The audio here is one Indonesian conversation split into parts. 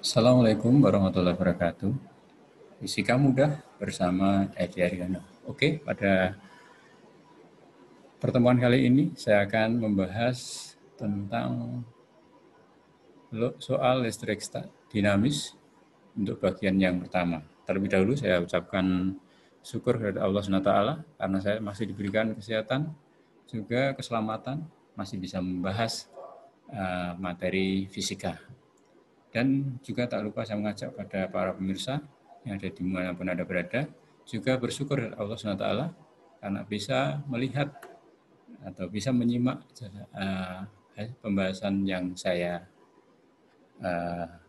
Assalamualaikum warahmatullahi wabarakatuh. Fisika mudah bersama Edi Ariano. Oke, pada pertemuan kali ini saya akan membahas tentang soal listrik dinamis untuk bagian yang pertama. Terlebih dahulu saya ucapkan syukur kepada Allah SWT karena saya masih diberikan kesehatan, juga keselamatan, masih bisa membahas materi fisika. Dan juga tak lupa saya mengajak pada para pemirsa yang ada di manapun Anda berada, juga bersyukur kepada Allah SWT karena bisa melihat atau bisa menyimak pembahasan yang saya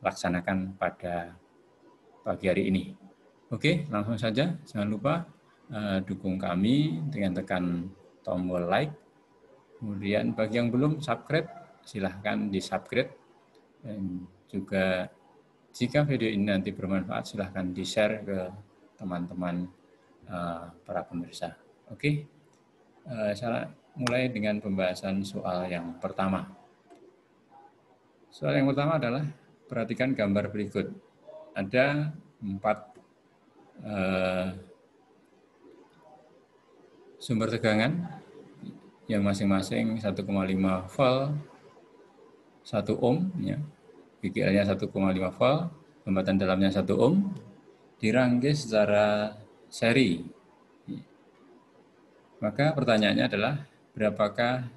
laksanakan pada pagi hari ini. Oke, langsung saja. Jangan lupa dukung kami dengan tekan tombol like. Kemudian bagi yang belum subscribe, silahkan di-subscribe. Dan juga jika video ini nanti bermanfaat, silahkan di-share ke teman-teman para pemirsa. Oke, saya mulai dengan pembahasan soal yang pertama. Soal yang pertama adalah perhatikan gambar berikut. Ada 4 sumber tegangan yang masing-masing 1,5 volt, 1 ohm, ya. VGL-nya 1,5 volt, hambatan dalamnya 1 ohm, dirangkai secara seri. Maka pertanyaannya adalah berapakah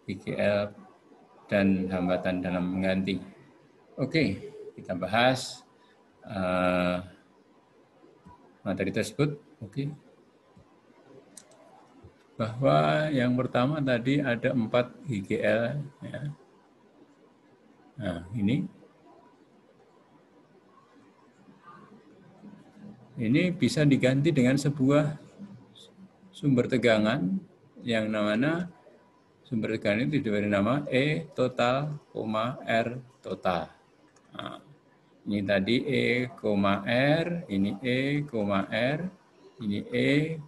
VGL dan hambatan dalam mengganti. Oke, kita bahas materi tersebut. Oke. Bahwa yang pertama tadi ada 4 VGL. Ya. Nah, ini bisa diganti dengan sebuah sumber tegangan yang namanya sumber tegangan itu diberi nama E total, R total. Nah, ini tadi E, R, ini E, R, ini E,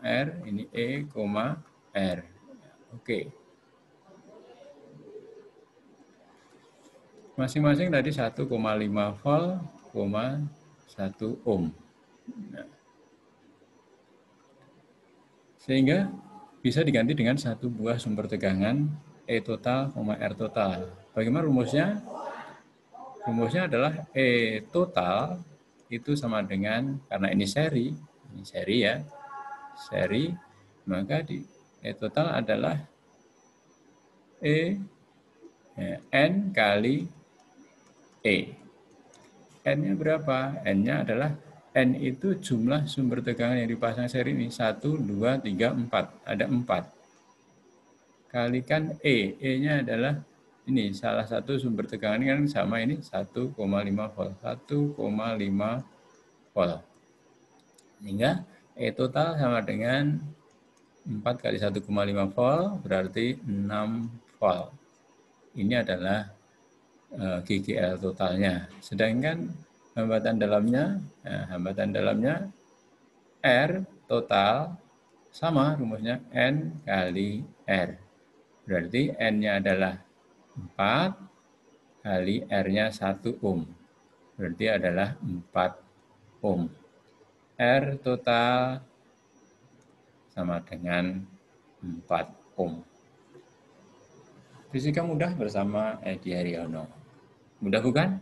R, ini E, R. Oke. Masing-masing tadi 1,5 volt, 1 ohm. Nah, sehingga bisa diganti dengan satu buah sumber tegangan E total, R total. Bagaimana rumusnya? Rumusnya adalah E total itu sama dengan, karena ini seri ya, seri, maka di E total adalah N kali E. N-nya berapa? N-nya adalah, N itu jumlah sumber tegangan yang dipasang seri ini, 1, 2, 3, 4. Ada 4. Kalikan E. E-nya adalah ini, salah satu sumber tegangan kan sama ini, 1,5 volt. 1,5 volt. Sehingga E total sama dengan 4 kali 1,5 volt, berarti 6 volt. Ini adalah GGL totalnya. Sedangkan hambatan dalamnya R total sama rumusnya N kali R. Berarti N-nya adalah 4 kali R-nya 1 ohm. Berarti adalah 4 ohm. R total sama dengan 4 ohm. Fisika mudah bersama Edi Haryono. Mudah bukan?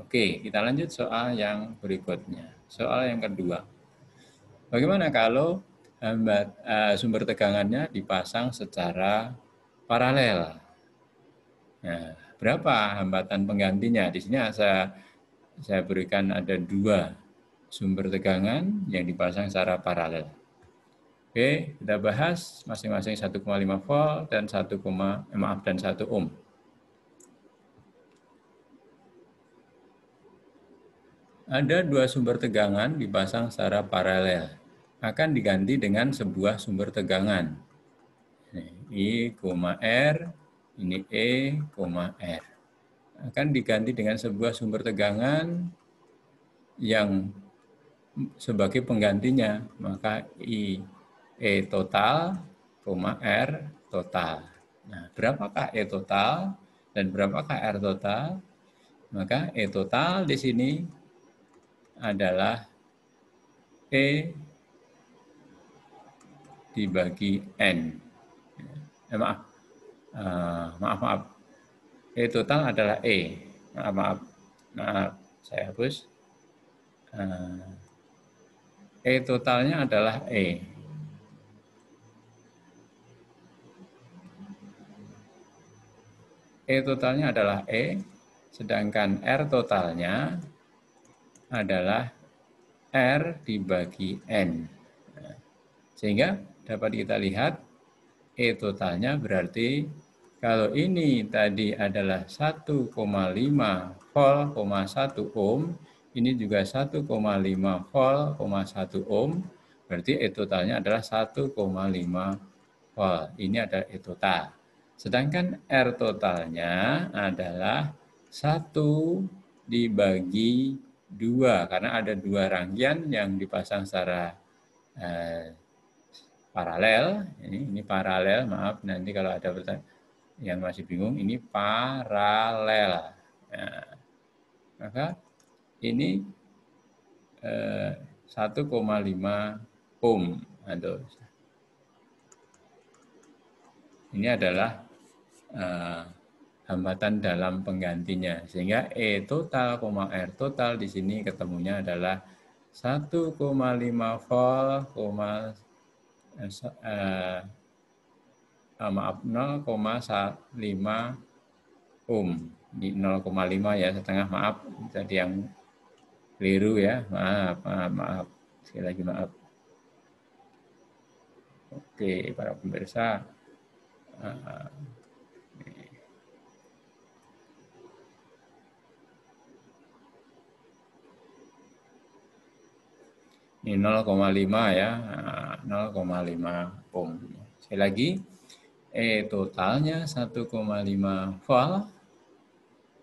Oke, kita lanjut soal yang berikutnya. Soal yang kedua. Bagaimana kalau sumber tegangannya dipasang secara paralel? Nah, berapa hambatan penggantinya? Di sini saya berikan ada 2 sumber tegangan yang dipasang secara paralel. Oke, kita bahas masing-masing 1,5 volt dan 1 ohm. Ada 2 sumber tegangan dipasang secara paralel. Akan diganti dengan sebuah sumber tegangan. I, R, ini E, R. Akan diganti dengan sebuah sumber tegangan yang sebagai penggantinya. Maka I, E total, R total. Nah, berapakah E total dan berapakah R total? Maka E total di sini adalah E dibagi N. Maaf. Maaf. E total adalah E. Maaf. Saya hapus. E totalnya adalah E. E totalnya adalah E, sedangkan R totalnya adalah R dibagi N. Sehingga dapat kita lihat E totalnya berarti kalau ini tadi adalah 1,5 volt, 1 ohm, ini juga 1,5 volt, 1 ohm, berarti E totalnya adalah 1,5 volt. Ini adalah E total. Sedangkan R totalnya adalah 1 dibagi 2, karena ada 2 rangkaian yang dipasang secara paralel. Ini paralel, maaf nanti kalau ada yang masih bingung, ini paralel. Nah, maka ini 1,5 ohm. Ini adalah hambatan dalam penggantinya. Sehingga E total, R total di sini ketemunya adalah 1,5 volt, 0,5 ohm. Ini 0,5 ya, setengah, maaf. Tadi yang keliru ya, maaf. Sekali lagi maaf. Oke, para pemirsa. Ini 0,5 ya, 0,5 ohm. Sekali lagi, E totalnya 1,5 volt,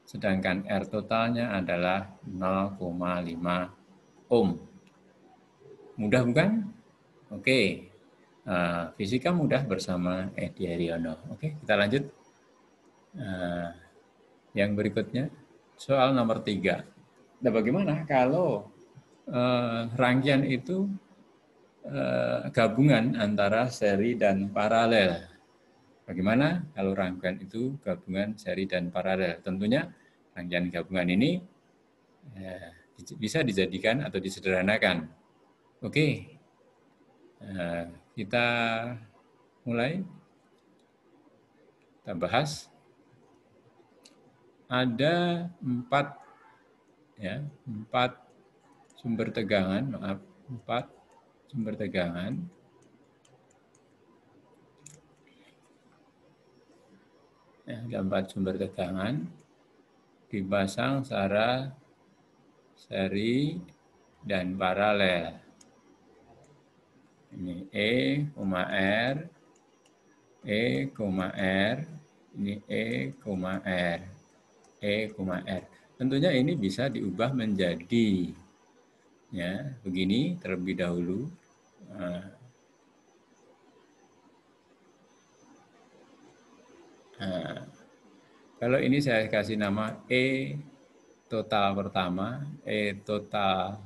sedangkan R totalnya adalah 0,5 ohm. Mudah bukan? Oke, fisika mudah bersama Edi Haryono. Oke, kita lanjut. Yang berikutnya, soal nomor 3. Nah, bagaimana kalau rangkaian itu gabungan antara seri dan paralel? Bagaimana kalau rangkaian itu gabungan seri dan paralel? Tentunya rangkaian gabungan ini bisa dijadikan atau disederhanakan. Oke, kita mulai. Kita bahas. Ada 4 sumber tegangan, 4 sumber tegangan. Ada 4 sumber tegangan dipasang secara seri dan paralel. Ini E, R, E, R, ini E, R, E, R. Tentunya ini bisa diubah menjadi begini terlebih dahulu. Kalau ini saya kasih nama E total pertama, E total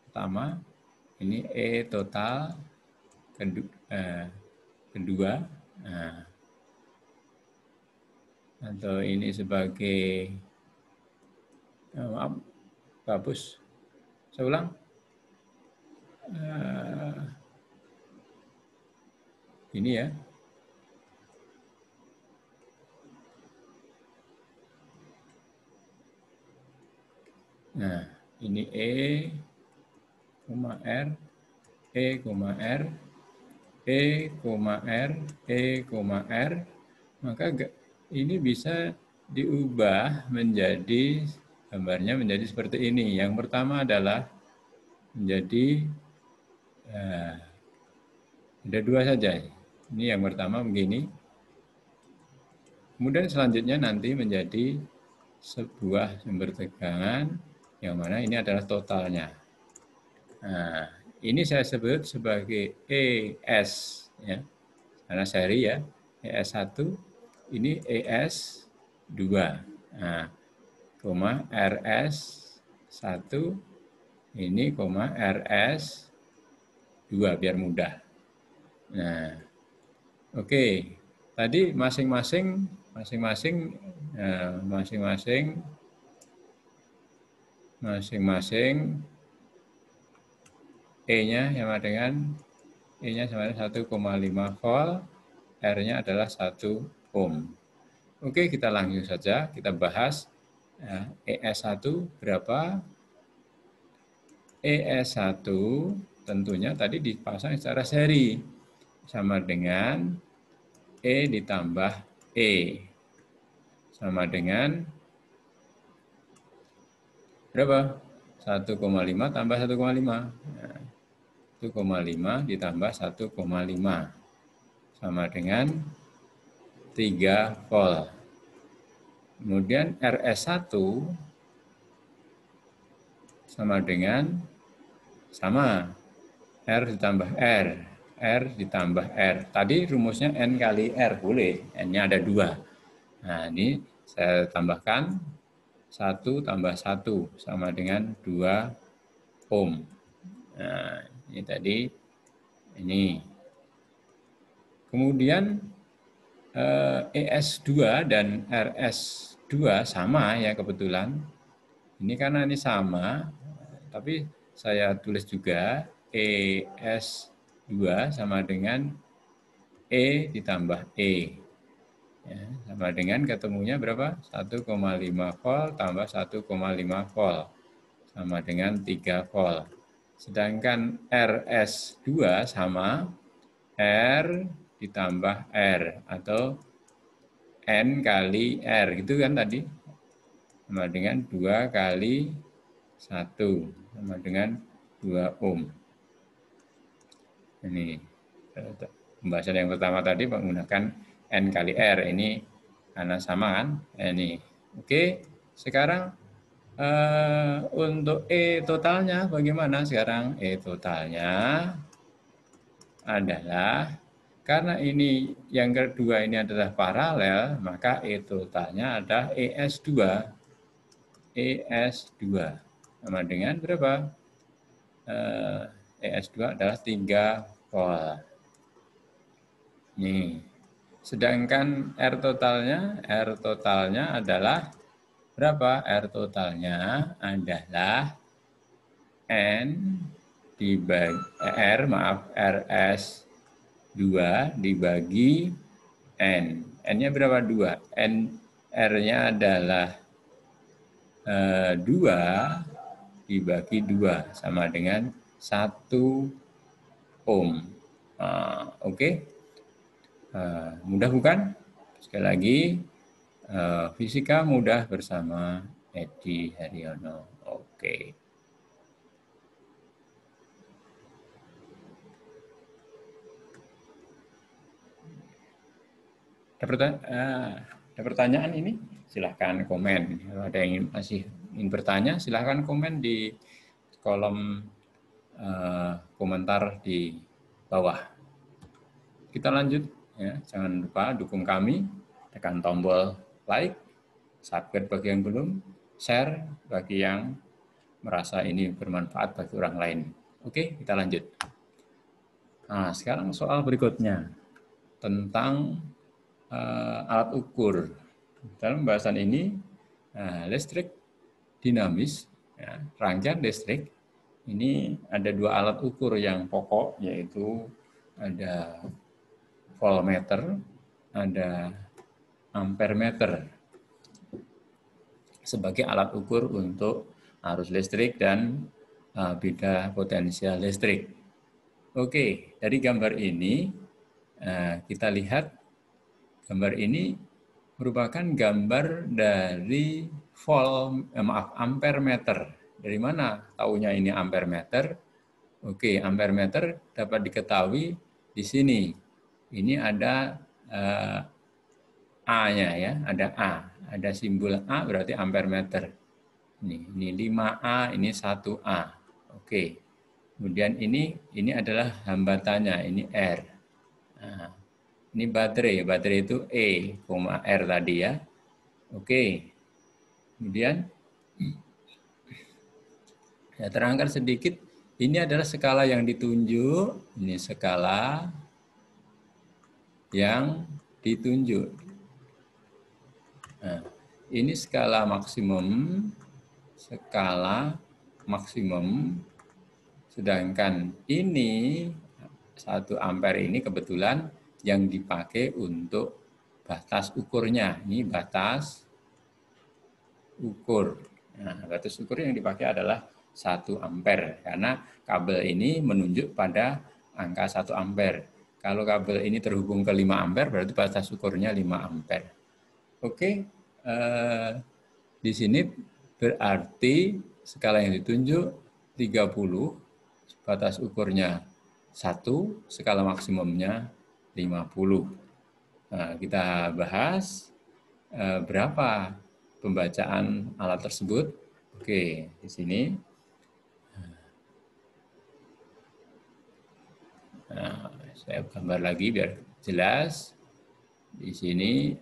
pertama, ini E total kedua, atau ini sebagai, maaf, hapus, saya ulang. Ini ya. Nah, ini E, R, E, R, E, R, E, R, maka ini bisa diubah menjadi, gambarnya menjadi seperti ini. Yang pertama adalah menjadi, ada 2 saja. Ini yang pertama begini. Kemudian selanjutnya nanti menjadi sebuah sumber tegangan yang mana ini adalah totalnya. Nah, ini saya sebut sebagai ES ya. Karena seri ya, ES1, ini ES2. Nah, koma RS1 ini koma RS2 biar mudah. Nah, oke. Tadi masing-masing E-nya sama dengan E-nya sama dengan 1,5 volt, R-nya adalah 1 ohm. Oke, kita langsung saja kita bahas ES1 berapa? ES1 tentunya tadi dipasang secara seri sama dengan E ditambah E sama dengan berapa? 1,5 tambah 1,5. Nah, 1,5 ditambah 1,5 sama dengan 3 volt. Kemudian RS1 sama dengan R ditambah R. R ditambah R. Tadi rumusnya N kali R, boleh. N-nya ada 2. Nah, ini saya tambahkan 1 tambah 1 sama dengan 2 ohm. Nah, ini tadi, ini. Kemudian ES2 dan RS2 sama ya kebetulan. Ini karena ini sama, tapi saya tulis juga ES2 sama dengan E ditambah E. Ya, sama dengan ketemunya berapa? 1,5 volt tambah 1,5 volt. Sama dengan 3 volt. Sedangkan RS2 sama R ditambah R atau N kali R. Gitu kan tadi? Sama dengan 2 kali 1. Sama dengan 2 ohm. Ini pembahasan yang pertama tadi menggunakan N kali R. Ini karena sama kan? Ini. Oke, sekarang untuk E totalnya bagaimana sekarang? E totalnya adalah, karena ini yang kedua ini adalah paralel, maka E totalnya adalah ES2. ES2 sama dengan berapa? ES2 adalah 3 volt. Nih. Sedangkan R totalnya adalah berapa? R totalnya adalah N dibagi RS2 dibagi N. N-nya berapa? 2. R-nya adalah 2 dibagi 2 sama dengan 1 ohm. Oke. Mudah bukan? Sekali lagi, fisika mudah bersama Edi Haryono. Oke. Ada pertanyaan ini? Silahkan komen. Kalau ada yang masih ingin bertanya, silahkan komen di kolom komentar di bawah. Kita lanjut. Ya, jangan lupa dukung kami, tekan tombol like, subscribe bagi yang belum, share bagi yang merasa ini bermanfaat bagi orang lain. Oke, kita lanjut. Nah, sekarang soal berikutnya tentang alat ukur. Dalam pembahasan ini, listrik dinamis, ya, rangkaian listrik, ini ada 2 alat ukur yang pokok, yaitu ada voltmeter, ada ampermeter sebagai alat ukur untuk arus listrik dan beda potensial listrik. Oke, dari gambar ini kita lihat gambar ini merupakan gambar dari ampermeter. Dari mana taunya ini ampermeter? Oke, ampermeter dapat diketahui di sini. Ini ada A-nya ya, ada A. Ada simbol A berarti ampermeter. Ini 5A, ini 1A. Oke. Kemudian ini adalah hambatannya, ini R. Nah, ini baterai itu E, R tadi ya. Oke. Kemudian saya terangkan sedikit, ini adalah skala yang ditunjuk, ini skala yang ditunjuk. Nah, ini skala maksimum, sedangkan ini 1 ampere ini kebetulan yang dipakai untuk batas ukurnya. Ini batas ukur. Nah, batas ukur yang dipakai adalah 1 ampere karena kabel ini menunjuk pada angka 1 ampere. Kalau kabel ini terhubung ke 5 ampere berarti batas ukurnya 5 ampere. Oke, di sini berarti skala yang ditunjuk 30, batas ukurnya 1, skala maksimumnya 50. Nah, kita bahas berapa pembacaan alat tersebut. Oke, di sini. Nah, saya gambar lagi biar jelas. Di sini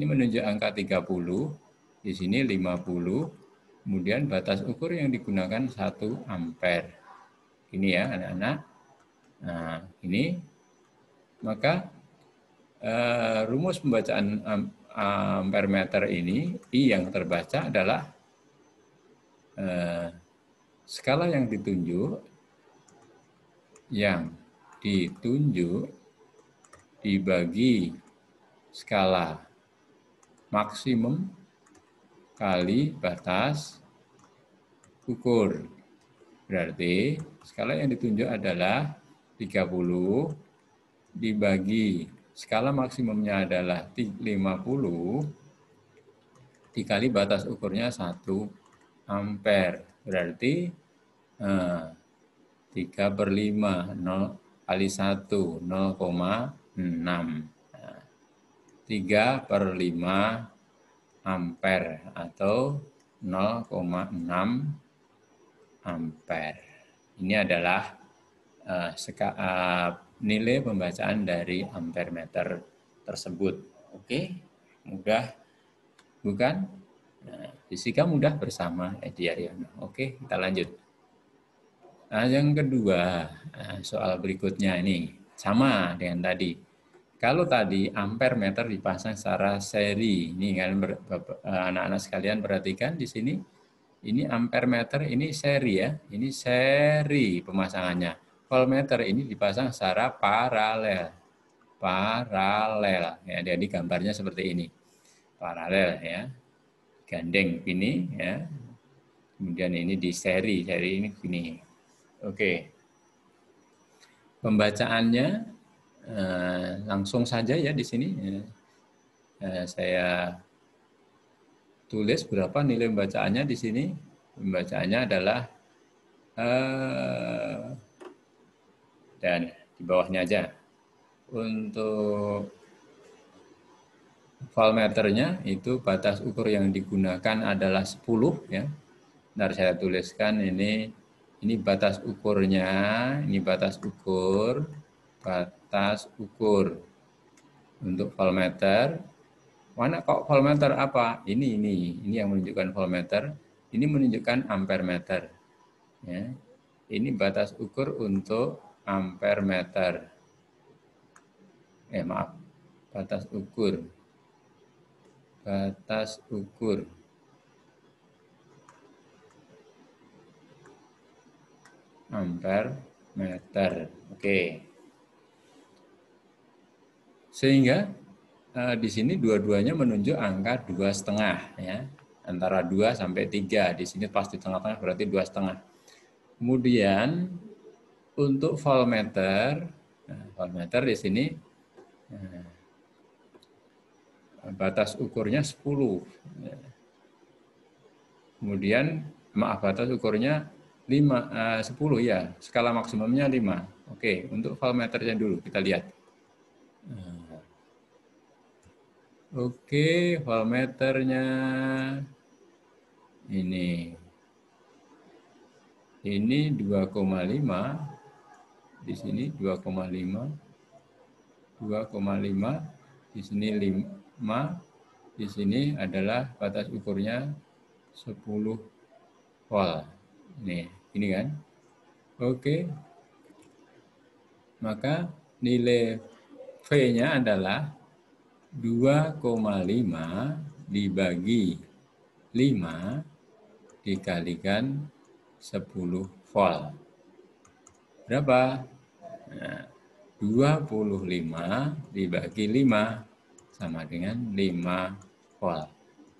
menunjuk angka 30, di sini 50, kemudian batas ukur yang digunakan 1 ampere. Ini ya anak-anak. Nah, ini maka rumus pembacaan ampere meter ini, I yang terbaca adalah skala yang ditunjuk dibagi skala maksimum kali batas ukur. Berarti skala yang ditunjuk adalah 30 dibagi skala maksimumnya adalah 50 dikali batas ukurnya 1 ampere. Berarti 3/5, 0 kali 1, 0,6. 3/5 ampere atau 0,6 ampere. Ini adalah nilai pembacaan dari ampere meter tersebut. Oke, mudah bukan? Nah, fisika mudah bersama Edi Aryono. Oke, kita lanjut. Nah, yang kedua, soal berikutnya ini sama dengan tadi. Kalau tadi ampere meter dipasang secara seri, ini anak-anak sekalian perhatikan di sini. Ini ampere meter, ini seri ya. Ini seri pemasangannya. Voltmeter ini dipasang secara paralel. Paralel. Ya, jadi gambarnya seperti ini. Paralel ya. Gandeng ini ya. Kemudian ini di seri ini gini. Oke. Pembacaannya langsung saja ya di sini. Saya tulis berapa nilai pembacaannya di sini. Pembacaannya adalah dan di bawahnya aja. Untuk voltmeternya itu batas ukur yang digunakan adalah 10 ya. Ntar saya tuliskan ini batas ukurnya, ini batas ukur untuk voltmeter. Mana kok voltmeter apa? Ini yang menunjukkan voltmeter, ini menunjukkan ampere meter. Ya. Ini batas ukur untuk ampere meter. Batas ukur ampere meter. Oke. Sehingga di sini dua-duanya menunjuk angka 2,5 ya. Antara 2 sampai 3. Di sini pasti tengah-tengah berarti 2,5. Kemudian untuk voltmeter, voltmeter di sini batas ukurnya 10. Kemudian batas ukurnya 10 ya, skala maksimumnya 5. Oke, untuk voltmeternya dulu kita lihat. Oke, voltmeternya ini 2,5. Di sini 2,5. Di sini 5. di sini adalah batas ukurnya 10 volt. Nih, ini kan. Oke. Maka nilai V-nya adalah 2,5 dibagi 5 dikalikan 10 volt. Berapa? Nah, 25 dibagi 5 sama dengan 5 volt.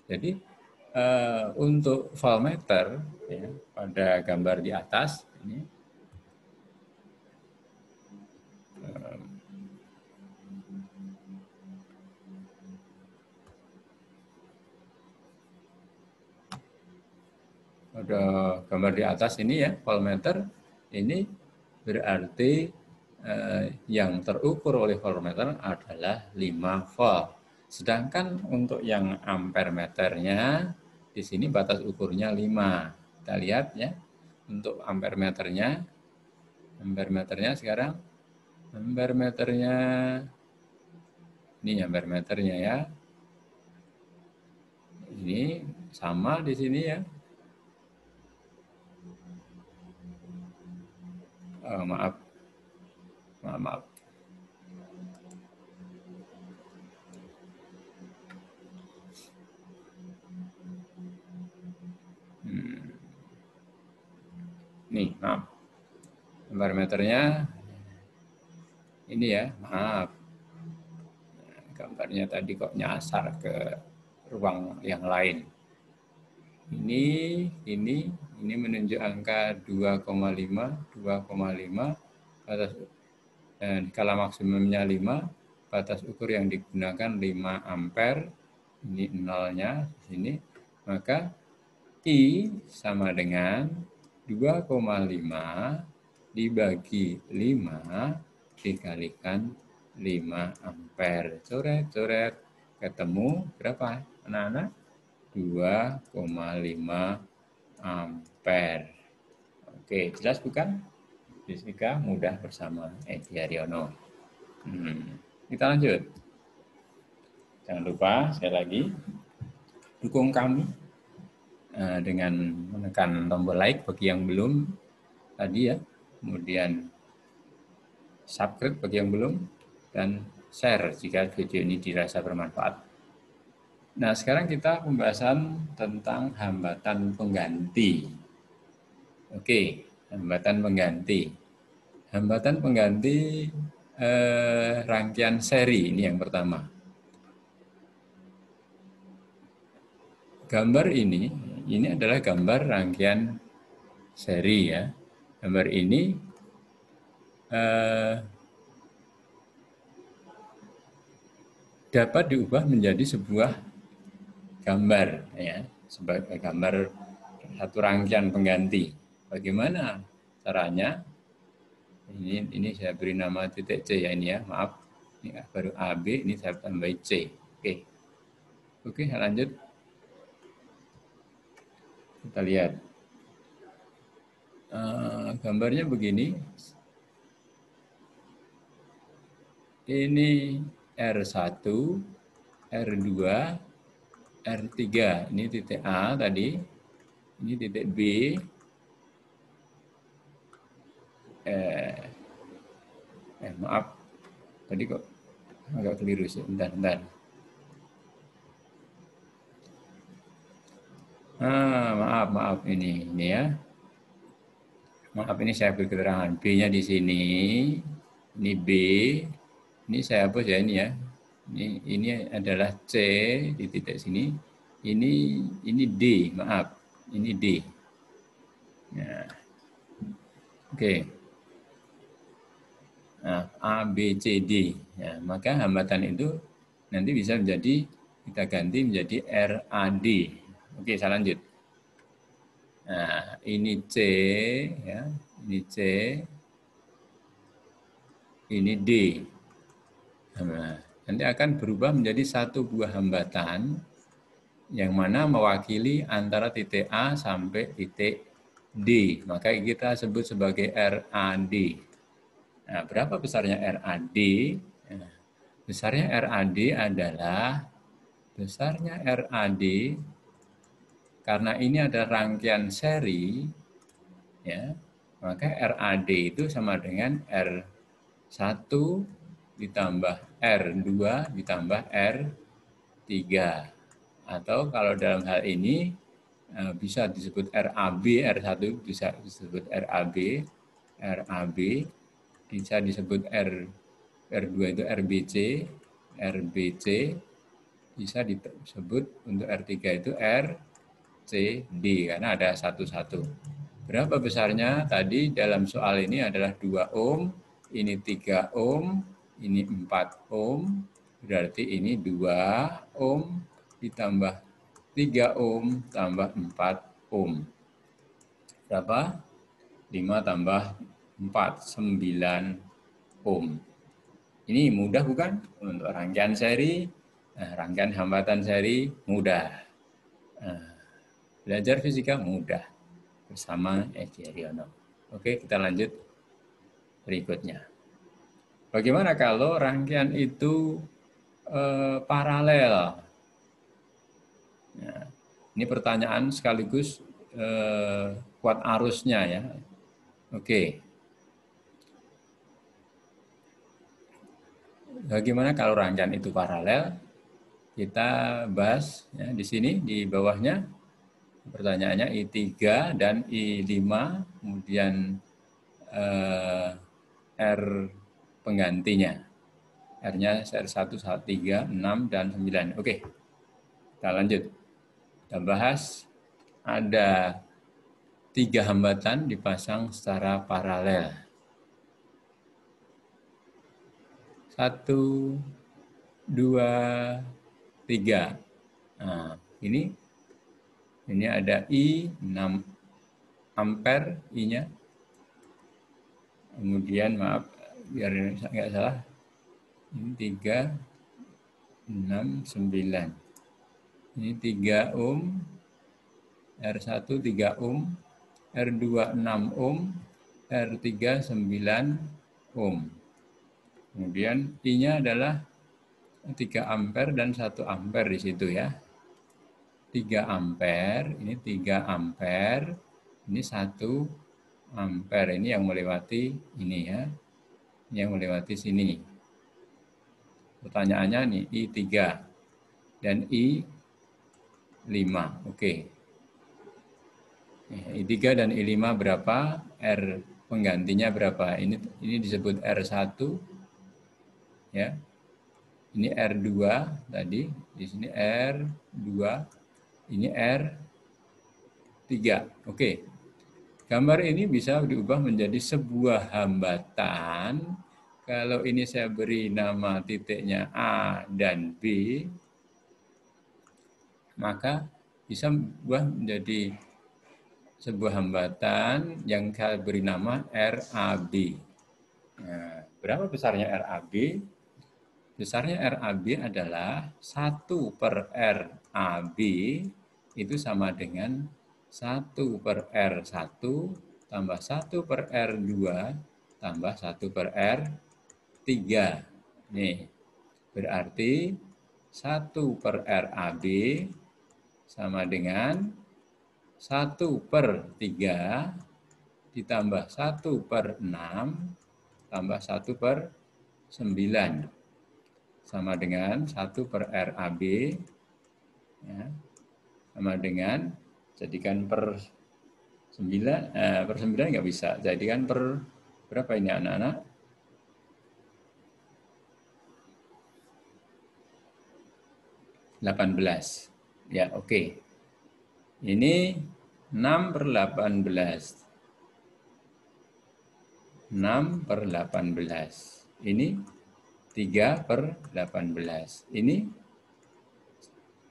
Jadi untuk voltmeter ya, pada gambar di atas ini ada gambar di atas ini ya, voltmeter ini berarti yang terukur oleh voltmeter adalah 5 volt. Sedangkan untuk yang ampere meternya di sini batas ukurnya 5. Kita lihat ya. Untuk ampere meternya sekarang ampere meternya ini ampere meternya ya. Ini sama di sini ya. Maaf. Nih, maaf. Ampere meternya ini ya, maaf. Gambarnya tadi kok nyasar ke ruang yang lain. Ini menunjuk angka 2,5 batas skala maksimumnya 5, batas ukur yang digunakan 5 ampere. Ini nolnya di sini. Maka I sama dengan 2,5 dibagi 5 dikalikan 5 ampere. Coret. Ketemu berapa anak-anak? 2,5 ampere. Oke, jelas bukan? Fisika mudah bersama Edi Haryono. Kita lanjut. Jangan lupa, sekali lagi, dukung kami dengan menekan tombol like bagi yang belum tadi ya. Kemudian subscribe bagi yang belum. Dan share jika video ini dirasa bermanfaat. Nah, sekarang kita pembahasan tentang hambatan pengganti. Oke, hambatan pengganti. Hambatan pengganti rangkaian seri ini yang pertama. Gambar ini adalah gambar rangkaian seri ya. Gambar ini dapat diubah menjadi sebuah gambar ya, sebagai gambar satu rangkaian pengganti. Bagaimana caranya? Ini saya beri nama titik C ya ini ya, maaf. Ini baru AB, ini saya tambah C. Oke, lanjut. Kita lihat. Gambarnya begini. Ini R1, R2, R3. Ini titik A tadi. Ini titik B. Maaf. Tadi kok agak keliru sih. Bentar. Maaf ini ya. Maaf, ini saya beri keterangan. B-nya di sini. Ini B. Ini saya hapus ya ini ya. Ini adalah C di titik sini. Ini D, maaf. Ini D. Nah. Oke. Nah, A, B, C, D. Ya, maka hambatan itu nanti bisa menjadi, kita ganti menjadi RAD. Oke, saya lanjut. Nah, ini C, ya, ini C, ini D. Nah, nanti akan berubah menjadi satu buah hambatan yang mana mewakili antara titik A sampai titik D. Maka kita sebut sebagai RAD. Nah, berapa besarnya RAD? Nah, besarnya RAD adalah besarnya RAD, karena ini ada rangkaian seri, ya, maka RAD itu sama dengan R1 ditambah R2 ditambah R3. Atau kalau dalam hal ini bisa disebut RAB, R1 bisa disebut RAB, RAB bisa disebut R2 itu RBC, RBC bisa disebut untuk R3 itu RCD karena ada satu-satu. Berapa besarnya? Tadi dalam soal ini adalah 2 ohm, ini 3 ohm, ini 4 ohm, berarti ini 2 ohm ditambah 3 ohm tambah 4 ohm. Berapa? 5 tambah 4, 9 ohm. Ini mudah bukan? Untuk rangkaian seri, rangkaian hambatan seri mudah. Belajar fisika mudah bersama Edi Haryono. Oke, kita lanjut berikutnya. Bagaimana kalau rangkaian itu paralel? Nah, ini pertanyaan sekaligus kuat arusnya ya. Oke. Bagaimana kalau rangkaian itu paralel? Kita bahas ya, di sini di bawahnya pertanyaannya I3 dan I5, kemudian R penggantinya. R-nya R1, 3, 6, dan 9. Oke, kita lanjut. Kita bahas ada 3 hambatan dipasang secara paralel. 1, 2, 3. Nah, ini ada I 6 ampere I-nya. Kemudian maaf biar nggak salah. Ini 3, 6, 9. Ini 3 ohm, R1 3 ohm, R2 6 ohm, R3 9 ohm. Kemudian I-nya adalah 3 ampere dan 1 ampere di situ ya. 3 ampere, ini 3 ampere, ini 1 ampere. Ini yang melewati ini ya. Ini yang melewati sini. Pertanyaannya nih, I3 dan I5. Oke. I3 dan I5 berapa? R penggantinya berapa? Ini disebut R1 ya. Ini R2 tadi, di sini R2, ini R3. Oke. Gambar ini bisa diubah menjadi sebuah hambatan. Kalau ini saya beri nama titiknya A dan B, maka bisa berubah menjadi sebuah hambatan yang saya beri nama RAB. Nah, berapa besarnya RAB? Besarnya RAB adalah 1/RAB itu sama dengan 1/R1 tambah 1/R2 tambah 1/R3. Nih, berarti 1/RAB sama dengan 1/3 ditambah 1/6 tambah 1/9 sama dengan 1/RAB ya, sama dengan jadikan per 9 per 9 nggak bisa, jadikan per berapa ini anak-anak? 18 ya, oke. Ini 6/18. 6/18. Ini 3/18. Ini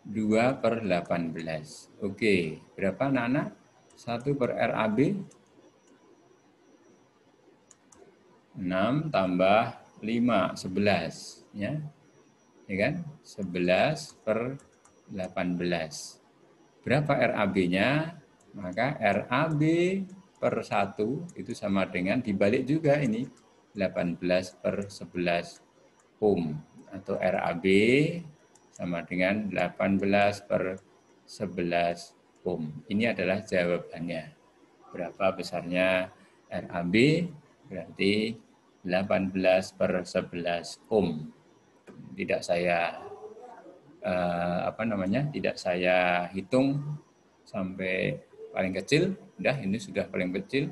2/18. Oke, berapa anak-anak? 1/RAB 6 tambah 5, 11 ya. Ya kan? 11/18. Berapa RAB-nya? Maka RAB per 1 itu sama dengan dibalik juga ini 18/11 ohm atau RAB sama dengan 18 per 11 ohm. Ini adalah jawabannya. Berapa besarnya RAB? Berarti 18 per 11 ohm. Tidak saya tidak saya hitung sampai paling kecil. Udah, ini sudah paling kecil.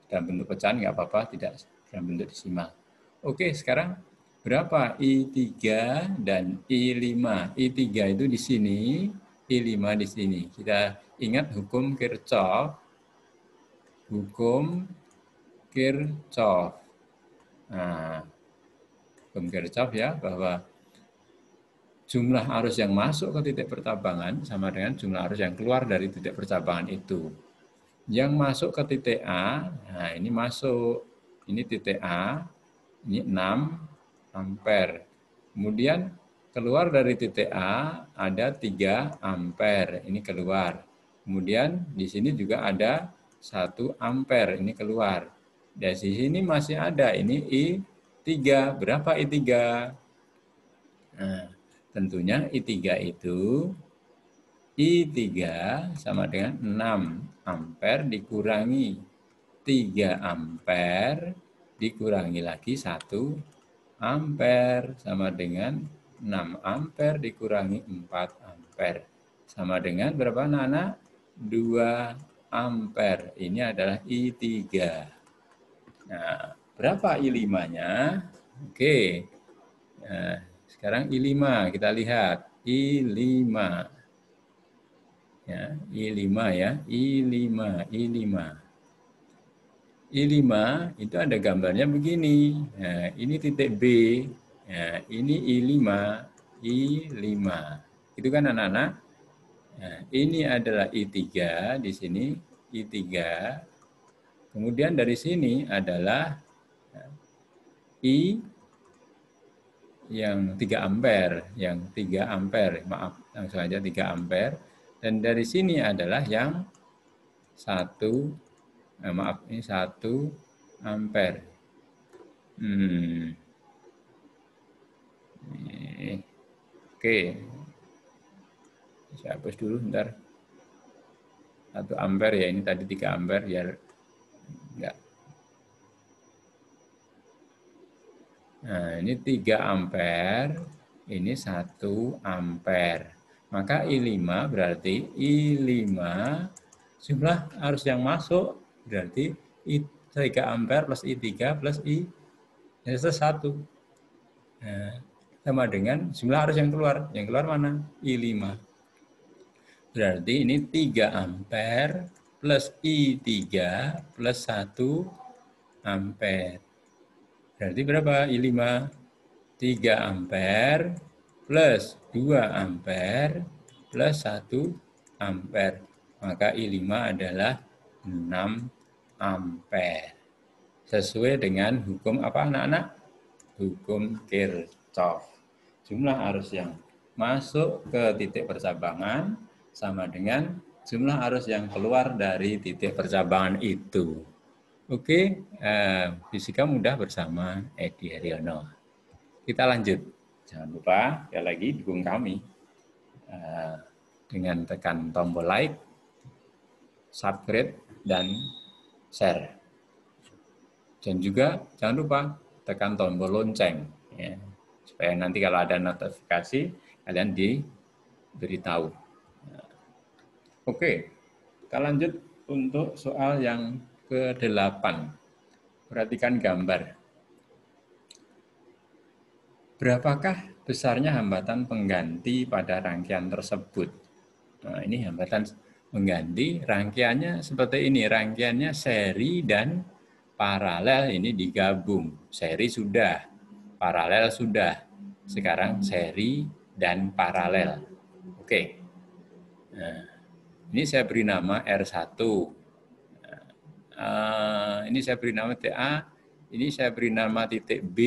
Dalam bentuk pecahan nggak apa-apa, tidak dalam bentuk desimal. Oke, sekarang berapa I3 dan I5? I3 itu di sini, I5 di sini. Kita ingat hukum Kirchhoff. Hukum Kirchhoff. Nah, hukum Kirchhoff ya, bahwa jumlah arus yang masuk ke titik percabangan sama dengan jumlah arus yang keluar dari titik percabangan itu. Yang masuk ke titik A, nah ini masuk, ini titik A, ini 6 ampere. Kemudian keluar dari titik A ada 3 ampere, ini keluar. Kemudian di sini juga ada 1 ampere, ini keluar. Dari sini masih ada, ini I3. Berapa I3? Nah, tentunya I3 itu I3 sama dengan 6 ampere dikurangi 3 ampere dikurangi lagi 1 ampere sama dengan 6 ampere dikurangi 4 ampere. Sama dengan berapa anak-anak? 2 ampere. Ini adalah I3. Nah, berapa I5-nya? Oke. Nah, sekarang I5 kita lihat. I5. Ya, I5 ya, I5. I5 itu ada gambarnya begini. Nah, ini titik B. Nah, ini I5. Itu kan anak-anak? Nah, ini adalah I3 di sini, I3. Kemudian dari sini adalah I yang 3 ampere, maaf, langsung aja 3 ampere. Dan dari sini adalah yang 1 ampere. Oke. Saya hapus dulu bentar. 1 ampere ya, ini tadi 3 ampere biar enggak. Nah, ini 3 ampere, ini 1 ampere. Maka I5 berarti I5 jumlah arus yang masuk berarti I3 ampere plus I3 plus I1. Nah, sama dengan jumlah arus yang keluar. Yang keluar mana? I5. Berarti ini 3 ampere plus I3 plus 1 ampere. Berarti berapa I5? 3 ampere plus 2 ampere plus 1 ampere. Maka I5 adalah 6 ampere. Sesuai dengan hukum apa anak-anak? Hukum Kirchhoff. Jumlah arus yang masuk ke titik percabangan sama dengan jumlah arus yang keluar dari titik percabangan itu. Oke, fisika mudah bersama Edi Haryono. Kita lanjut. Jangan lupa sekali lagi dukung kami dengan tekan tombol like, subscribe, dan share. Dan juga jangan lupa tekan tombol lonceng, ya, supaya nanti kalau ada notifikasi kalian diberitahu. Oke, kita lanjut untuk soal yang ke-8. Perhatikan gambar. Berapakah besarnya hambatan pengganti pada rangkaian tersebut? Nah, ini hambatan pengganti, rangkaiannya seperti ini. Rangkaiannya seri dan paralel ini digabung. Seri sudah, paralel sudah. Sekarang seri dan paralel. Oke. Nah, ini saya beri nama R1. Ini saya beri nama TA. Ini saya beri nama titik B.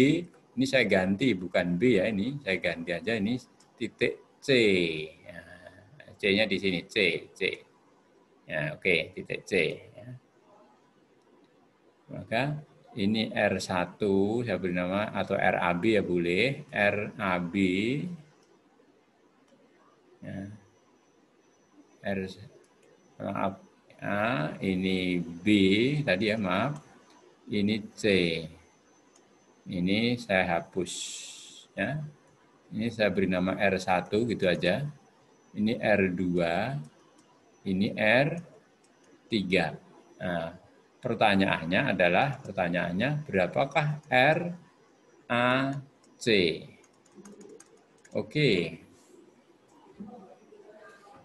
Ini saya ganti, bukan B ya, ini saya ganti aja, ini titik C. C-nya di sini, C. Ya, oke, titik C. Ya. Maka ini R1, saya beri nama, atau RAB ya boleh, RAB. Ya. R, maaf. A, ini B tadi ya, maaf. Ini C. Ini saya hapus. Ya. Ini saya beri nama R1 gitu aja. Ini R2. Ini R3. Nah, pertanyaannya berapakah R, A, C? Oke.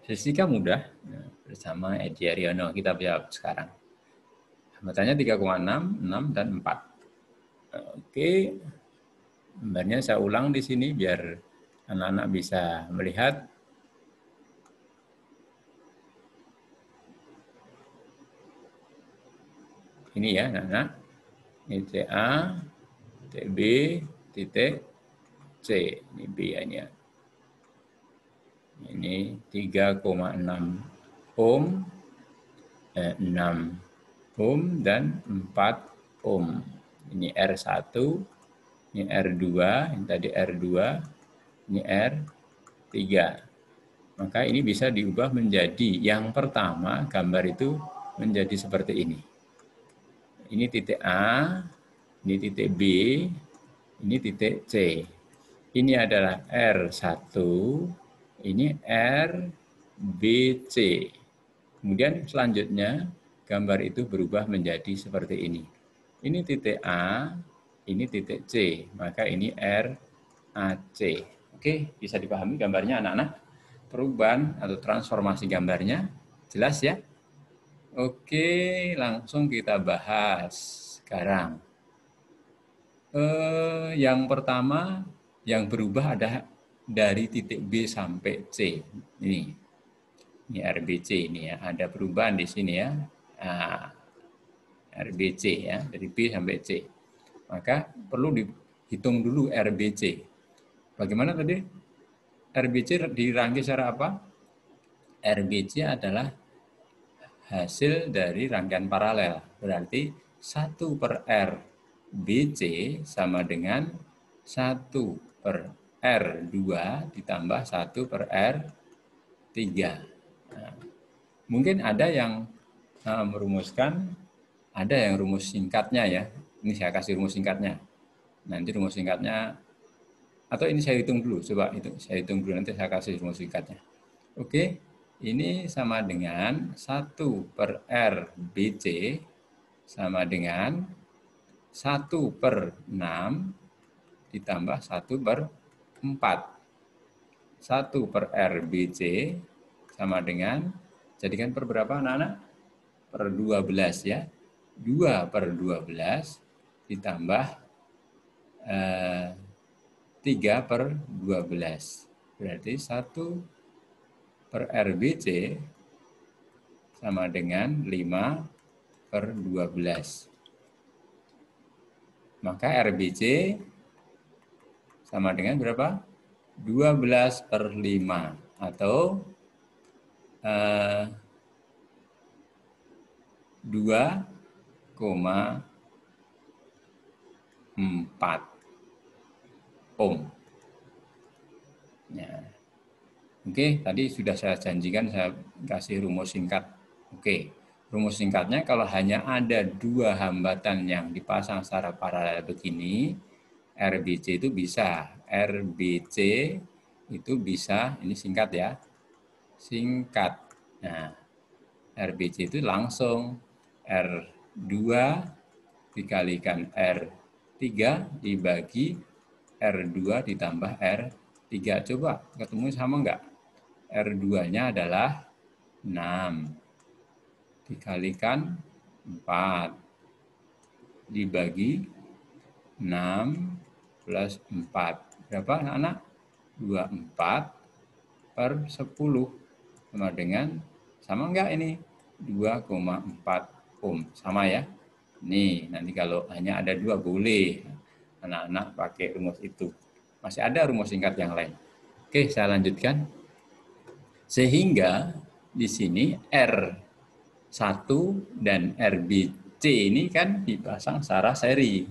Fisika mudah. Nah, bersama Edi Aryono kita jawab sekarang. Hambatannya 3,6, 6, dan 4. Oke. Gambarnya saya ulang di sini biar anak-anak bisa melihat. Ini ya, anak-anak. Ini titik A, titik B, titik C. Ini B-nya. Ini 3,6 ohm, 6 ohm, dan 4 ohm. Ini R1, ini R2, ini tadi R2, ini R3. Maka ini bisa diubah menjadi, yang pertama gambar itu menjadi seperti ini. Ini titik A, ini titik B, ini titik C. Ini adalah R1, ini RBC. Kemudian selanjutnya gambar itu berubah menjadi seperti ini. Ini titik A, ini titik C, maka ini RAC. Oke, bisa dipahami gambarnya anak-anak? Perubahan atau transformasi gambarnya jelas ya? Oke, langsung kita bahas sekarang. Yang pertama, yang berubah ada dari titik B sampai C. Ini RBC ini ya, ada perubahan di sini ya. Nah, RBC ya, dari B sampai C. Maka perlu dihitung dulu RBC. Bagaimana tadi? RBC dirangkai secara apa? RBC adalah hasil dari rangkaian paralel. Berarti 1 per RBC sama dengan 1 per R2 ditambah 1 per R3. Nah, mungkin ada yang merumuskan, ada yang rumus singkatnya ya. Ini saya kasih rumus singkatnya. Nanti rumus singkatnya, atau ini saya hitung dulu, coba itu saya hitung dulu, nanti saya kasih rumus singkatnya. Oke, ini sama dengan 1 per RBC sama dengan 1 per 6 ditambah 1 per 4. 1 per RBC sama dengan, jadikan per berapa anak-anak? Per 12 ya. 2 per 12 ditambah 3 per 12. Berarti 1 per RBC sama dengan 5 per 12. Maka RBC sama dengan berapa? 12 per 5 atau 2,4 ohm. Ya. Oke, tadi sudah saya janjikan saya kasih rumus singkat. Oke, rumus singkatnya kalau hanya ada 2 hambatan yang dipasang secara paralel begini, RBC itu bisa. RBC itu bisa, ini singkat ya, singkat. Nah, RBC itu langsung R2 dikalikan R3 dibagi R2 ditambah R3. Coba ketemu sama enggak? R2-nya adalah 6 dikalikan 4 dibagi 6 plus 4. Berapa anak-anak? 24 per 10 sama dengan, sama enggak ini? 2,4 ohm. Sama ya? Nih, nanti kalau hanya ada 2 boleh anak-anak pakai rumus itu. Masih ada rumus singkat yang lain. Oke, saya lanjutkan. Sehingga di sini R1 dan RBC ini kan dipasang secara seri.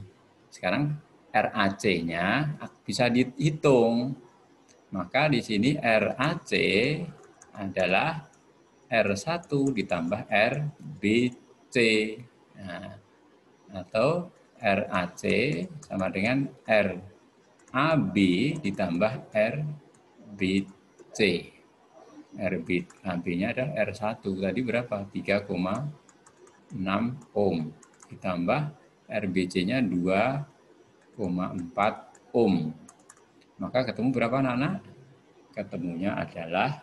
Sekarang RAC-nya bisa dihitung. Maka di sini RAC adalah R1 ditambah RBC. Nah, atau RAC sama dengan RAB ditambah RBC. RAB-nya adalah R1. Tadi berapa? 3,6 ohm. Ditambah RBC-nya 2,4 ohm. Maka ketemu berapa anak-anak? Ketemunya adalah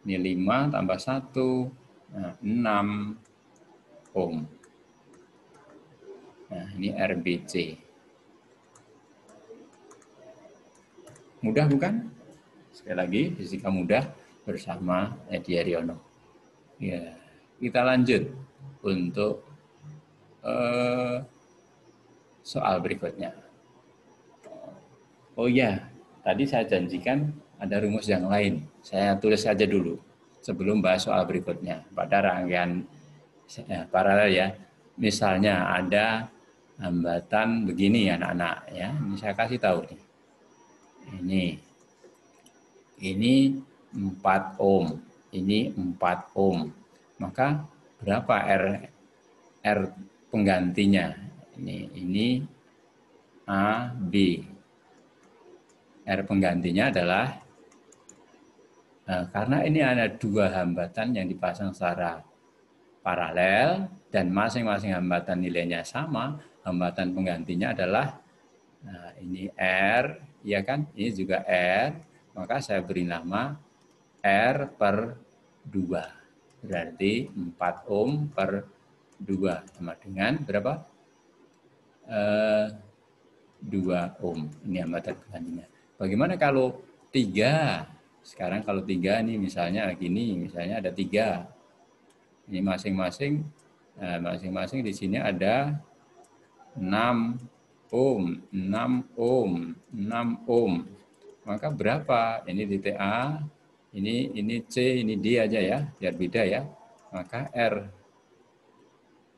ini 5 tambah 1, 6 ohm. Nah, ini RBC. Mudah bukan? Sekali lagi, fisika mudah bersama Edi Haryono. Ya, kita lanjut untuk soal berikutnya. Oh ya, tadi saya janjikan ada rumus yang lain. Saya tulis saja dulu sebelum bahas soal berikutnya. Pada rangkaian paralel ya. Misalnya ada hambatan begini anak-anak ya. Ini saya kasih tahu nih. Ini 4 ohm, ini 4 ohm. Maka berapa R penggantinya? Ini A, B. R penggantinya adalah karena ini ada dua hambatan yang dipasang secara paralel dan masing-masing hambatan nilainya sama, hambatan penggantinya adalah ini R, ya kan? Ini juga R, maka saya beri nama R per 2. Berarti 4 ohm per 2 sama dengan berapa? 2 ohm. Ini hambatan penggantinya. Bagaimana kalau 3? Sekarang kalau 3 ini misalnya gini, misalnya ada 3. Ini masing-masing di sini ada 6 ohm, 6 ohm, 6 ohm. Maka berapa? Ini titik A, ini C, ini D aja ya, biar beda ya. Maka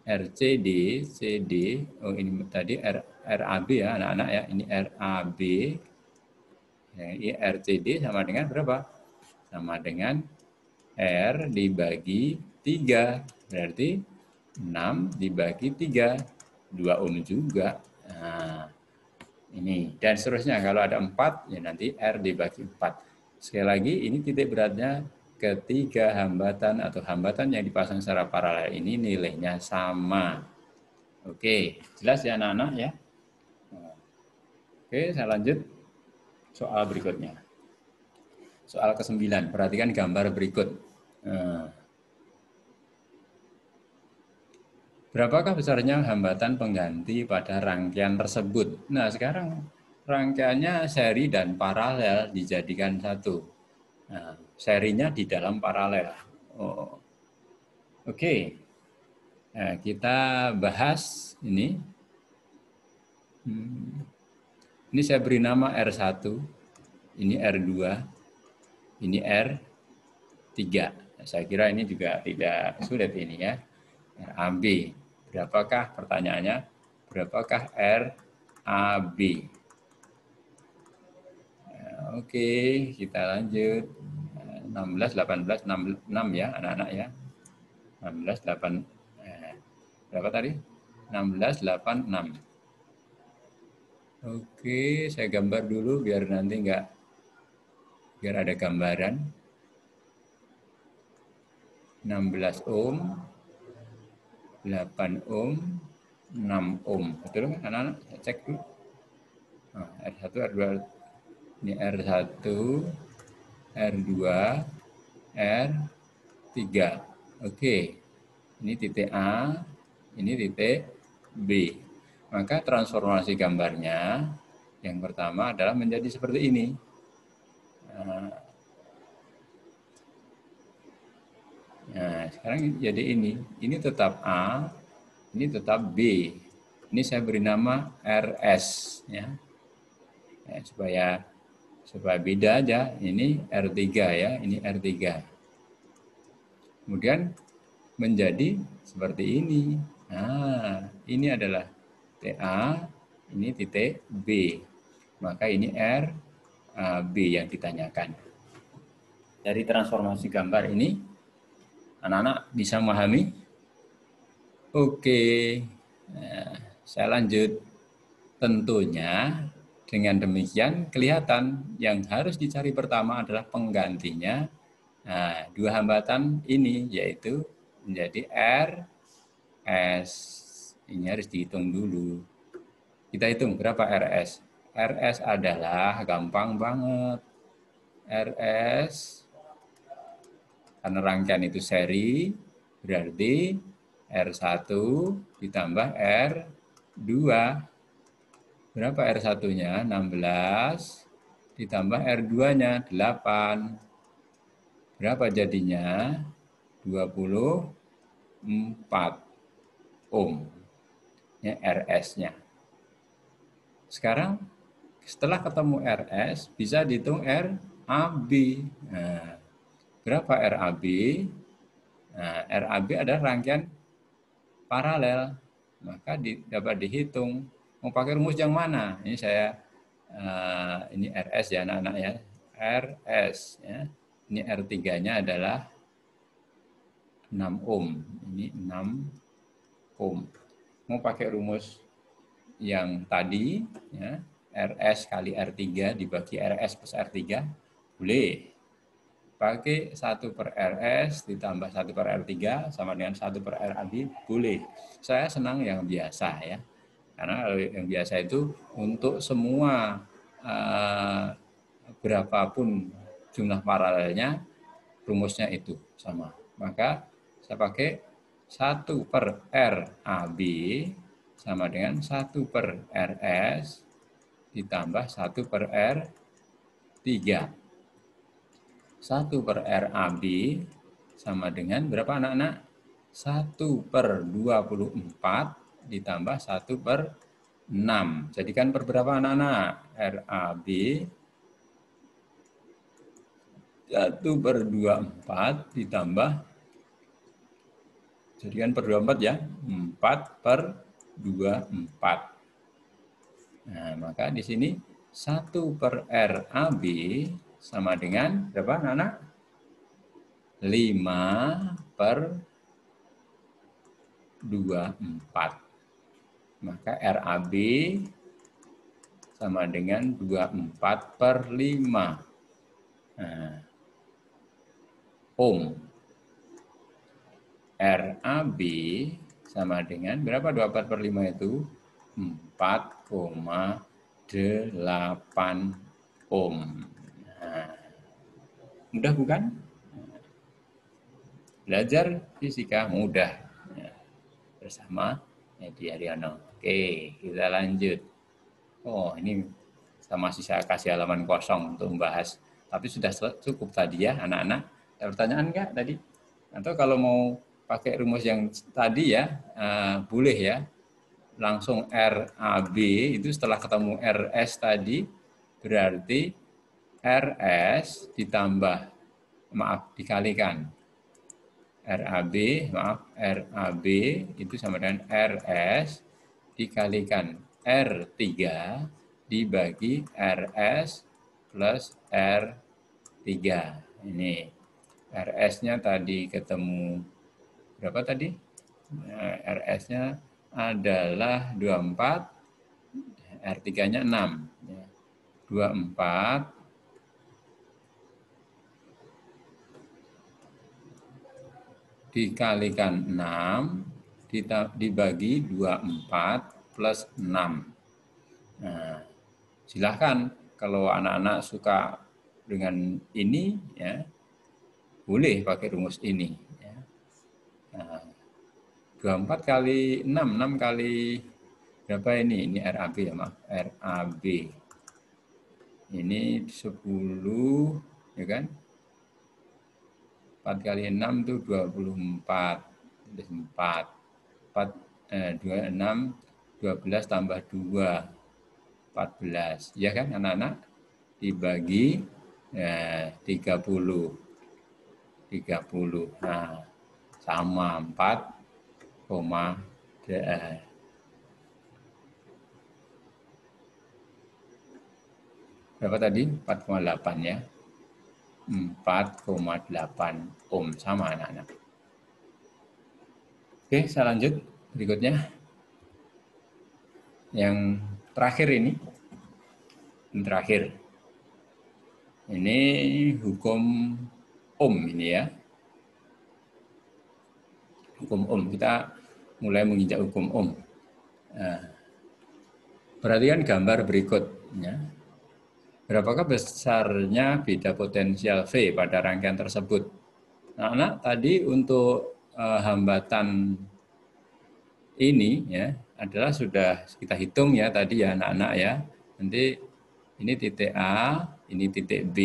RCD, CD, oh ini tadi RAB ya anak-anak ya, ini RAB. Ini RCD sama dengan berapa? Sama dengan R dibagi 3. Berarti 6 dibagi 3. 2 ohm juga. Nah, ini. Dan seterusnya. Kalau ada 4, ya nanti R dibagi 4. Sekali lagi, ini titik beratnya ketiga hambatan atau hambatan yang dipasang secara paralel ini nilainya sama. Oke, jelas ya anak-anak ya? Oke, saya lanjut. Soal berikutnya. Soal ke-9, perhatikan gambar berikut. Berapakah besarnya hambatan pengganti pada rangkaian tersebut? Nah, sekarang rangkaiannya seri dan paralel dijadikan satu. Nah, serinya di dalam paralel. Oh. Oke. Nah, kita bahas ini. Ini saya beri nama R1, ini R2, ini R3. Nah, saya kira ini juga tidak sulit ini ya. RAB. Berapakah pertanyaannya? Berapakah RAB? Oke, kita lanjut. 16, 18, 6 ya anak-anak ya. 16, 8, berapa tadi? 16, 8, 6. Oke, saya gambar dulu biar nanti biar ada gambaran. 16 ohm, 8 ohm, 6 ohm. Betul kan anak-anak? Saya cek dulu. Nah, R1, R2, ini R1, R2, R3. Oke, ini titik A, ini titik B. Maka transformasi gambarnya yang pertama adalah menjadi seperti ini. Nah, sekarang jadi ini. Ini tetap A, ini tetap B. Ini saya beri nama RS ya. Supaya beda aja. Ini R3 ya, ini R3. Kemudian menjadi seperti ini. Nah, ini adalah TA, ini titik B. Maka ini R, B yang ditanyakan. Dari transformasi gambar ini, anak-anak bisa memahami? Oke, nah, saya lanjut. Tentunya dengan demikian kelihatan yang harus dicari pertama adalah penggantinya. Nah, dua hambatan ini yaitu menjadi R, S. Ini harus dihitung dulu. Kita hitung berapa RS. RS adalah gampang banget. RS, karena rangkaian itu seri, berarti R1 ditambah R2. Berapa R1-nya? 16 ditambah R2-nya 8. Berapa jadinya? 24 ohm. Ya, RS-nya. Sekarang setelah ketemu RS, bisa dihitung RAB. Nah, berapa RAB? Nah, RAB adalah rangkaian paralel. Maka dapat dihitung. Mau pakai rumus yang mana? Ini saya ini RS ya anak-anak ya. RS ya. Ini R3-nya adalah 6 ohm. Ini 6 ohm. Mau pakai rumus yang tadi ya, RS kali R3 dibagi RS plus R3 boleh. Pakai 1 per RS ditambah 1 per R3 sama dengan 1 per RAB boleh. Saya senang yang biasa ya. Karena yang biasa itu untuk semua berapapun jumlah paralelnya rumusnya itu sama. Maka saya pakai 1 per RAB sama dengan 1 per RS ditambah 1 per R3. 1 per RAB sama dengan berapa anak-anak? 1 per 24 ditambah 1 per 6. Jadikan per berapa anak-anak? RAB 1 per 24 ditambah, jadikan per 24 ya, 4 per 24. Nah, maka di sini 1 per RAB sama dengan berapa anak-anak? 5 per 24. Maka RAB sama dengan 24 per 5. Nah, ohm. RAB sama dengan berapa 24 per 5 itu? 4,8 ohm. Nah, mudah bukan? Belajar fisika mudah. Bersama Edi Haryono. Oke, kita lanjut. Oh, ini masih saya kasih halaman kosong untuk membahas. Tapi sudah cukup tadi ya, anak-anak. Ada pertanyaan nggak tadi? Atau kalau mau pakai rumus yang tadi ya, boleh ya. Langsung RAB itu setelah ketemu RS tadi, berarti RS ditambah, dikalikan. RAB itu sama dengan RS dikalikan R3 dibagi RS plus R3. Ini RS-nya tadi ketemu berapa tadi? RS-nya adalah 24, R3-nya 6. 24 dikalikan 6 dibagi 24 plus 6. Nah, silahkan kalau anak-anak suka dengan ini ya, boleh pakai rumus ini ya. Nah, 24 kali 6, 6 kali berapa ini? Ini RAB ya, maaf. RAB. Ini 10 ya kan? 4 kali 6 itu 24. 4. 26, 12 tambah 2. 14. Ya kan anak-anak? Dibagi 30. 30. Nah, sama 4, berapa tadi? 4,8 ya. 4,8 ohm sama anak-anak. Oke, saya lanjut berikutnya. Yang terakhir ini. Yang terakhir. Ini hukum ohm ini ya. Hukum ohm. Kita mulai menginjak hukum ohm. Nah, perhatikan gambar berikutnya. Berapakah besarnya beda potensial V pada rangkaian tersebut? Nah, tadi untuk hambatan ini ya adalah sudah kita hitung ya tadi ya anak-anak ya. Nanti ini titik A, ini titik B.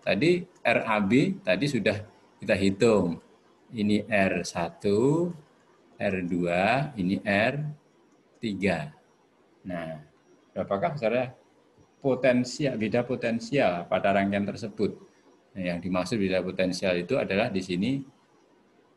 Tadi RAB tadi sudah kita hitung. Ini R1, R2, ini R3. Nah, berapakah besarnya potensial, beda potensial pada rangkaian tersebut? Nah, yang dimaksud beda potensial itu adalah di sini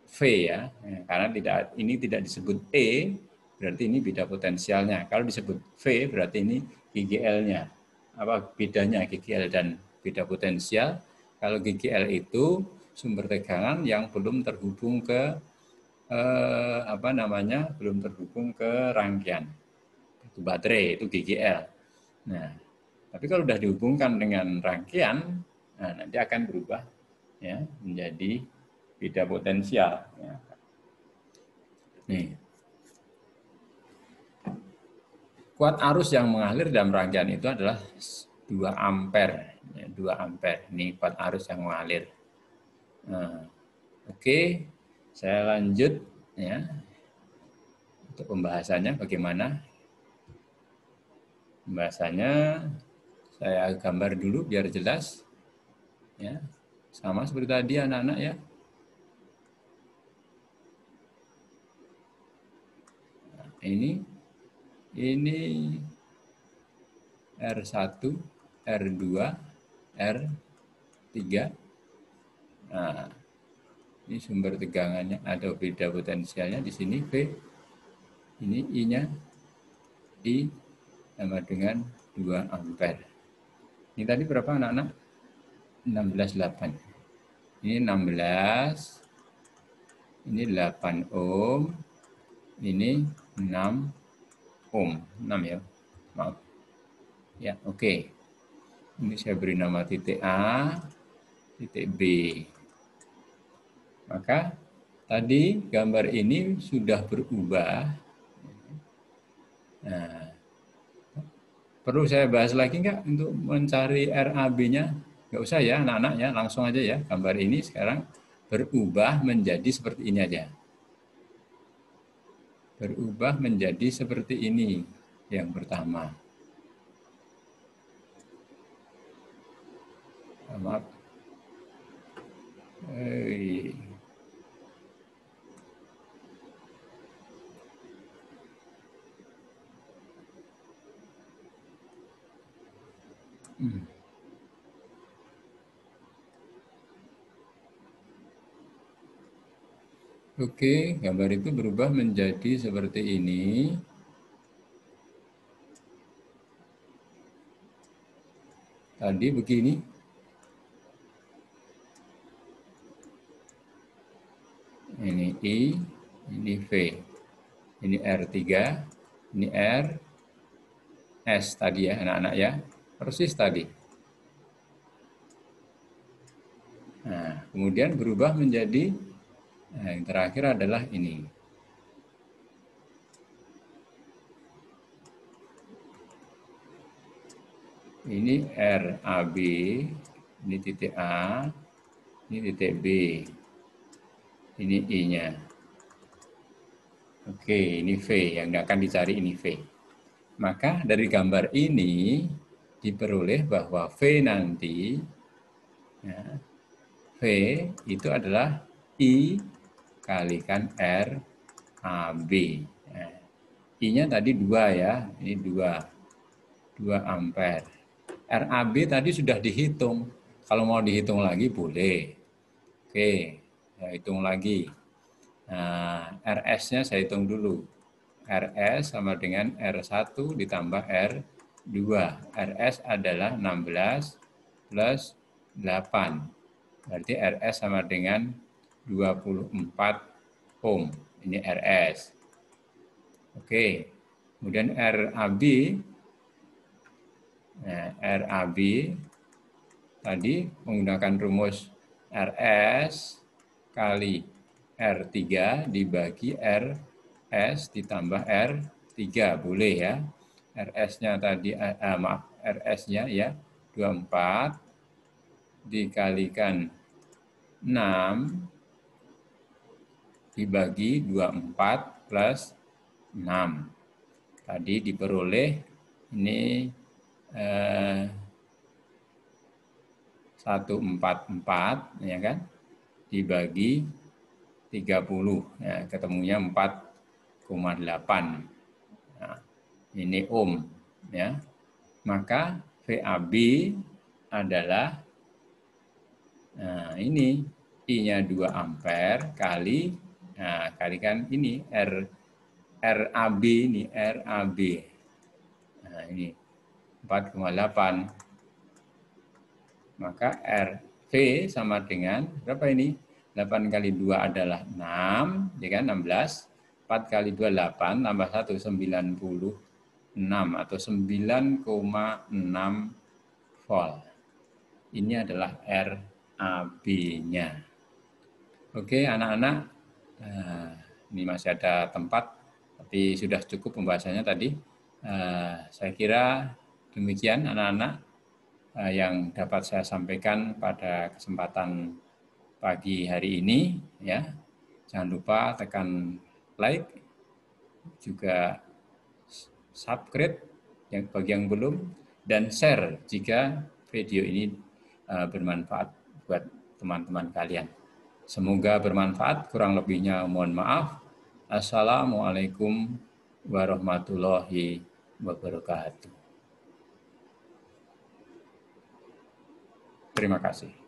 V ya, karena ini tidak disebut E, berarti ini beda potensialnya. Kalau disebut V, berarti ini GGL-nya. Apa bedanya GGL dan beda potensial? Kalau GGL itu sumber tegangan yang belum terhubung ke belum terhubung ke rangkaian. Itu baterai, itu GGL. Nah, tapi kalau sudah dihubungkan dengan rangkaian, nah nanti akan berubah ya menjadi beda potensial. Ya. Nih, kuat arus yang mengalir dalam rangkaian itu adalah 2 ampere. Ya, 2 ampere. Ini kuat arus yang mengalir. Nah, oke, saya lanjut ya untuk pembahasannya bagaimana. Pembahasannya saya gambar dulu biar jelas. Ya, sama seperti tadi anak-anak ya. Nah, ini R1, R2, R3. Nah, ini sumber tegangannya ada beda potensialnya di sini V. Ini I-nya I sama dengan 2 ampere. Ini tadi berapa anak-anak? 16,8. Ini 16. Ini 8 ohm. Ini 6 ohm. 6 ya. Maaf. Ya, oke. Ini saya beri nama titik A, titik B. Maka tadi gambar ini sudah berubah. Nah, perlu saya bahas lagi nggak untuk mencari RAB-nya? Nggak usah ya anak-anak ya, langsung aja ya. Gambar ini sekarang berubah menjadi seperti ini aja. Berubah menjadi seperti ini yang pertama. Maaf. Oke, gambar itu berubah menjadi seperti ini. Tadi begini. Ini I, ini V. Ini R3, ini R, S tadi ya anak-anak ya. Persis tadi. Nah, kemudian berubah menjadi, nah, yang terakhir adalah ini. Ini RAB, ini titik A, ini titik B, ini I-nya. Oke, ini V, yang akan dicari ini V. Maka dari gambar ini diperoleh bahwa V nanti, ya, V itu adalah I kalikan RAB. Ya. I-nya tadi 2 ya, ini 2 ampere. RAB tadi sudah dihitung. Kalau mau dihitung lagi boleh. Oke, saya hitung lagi. Nah, RS-nya saya hitung dulu. RS sama dengan R1 ditambah R2. 2. RS adalah 16 plus 8. Berarti RS sama dengan 24 ohm. Ini RS. Oke. Kemudian RAB. Nah, RAB tadi menggunakan rumus RS kali R3 dibagi RS ditambah R3. Boleh ya. RS-nya tadi, maaf, RS-nya ya 24 dikalikan 6 dibagi 24 plus 6. Tadi diperoleh ini 144 ya kan, dibagi 30 ya, ketemunya 4,8. Nah, ini ohm ya. Maka VAB adalah, nah ini I-nya 2 ampere kali, nah kalikan ini RAB ini RAB. Nah ini 4,8. Maka RV sama dengan berapa ini? 8 kali 2 adalah 6, ya kan, 16. 4 kali 2, 8, tambah 1, 96 atau 9,6 volt. Ini adalah RAB-nya. Oke, anak-anak, ini masih ada tempat, tapi sudah cukup pembahasannya tadi. Saya kira demikian anak-anak yang dapat saya sampaikan pada kesempatan pagi hari ini ya. Jangan lupa tekan like, juga subscribe yang bagi yang belum, dan share jika video ini bermanfaat buat teman-teman kalian. Semoga bermanfaat, kurang lebihnya mohon maaf. Assalamualaikum warahmatullahi wabarakatuh. Terima kasih.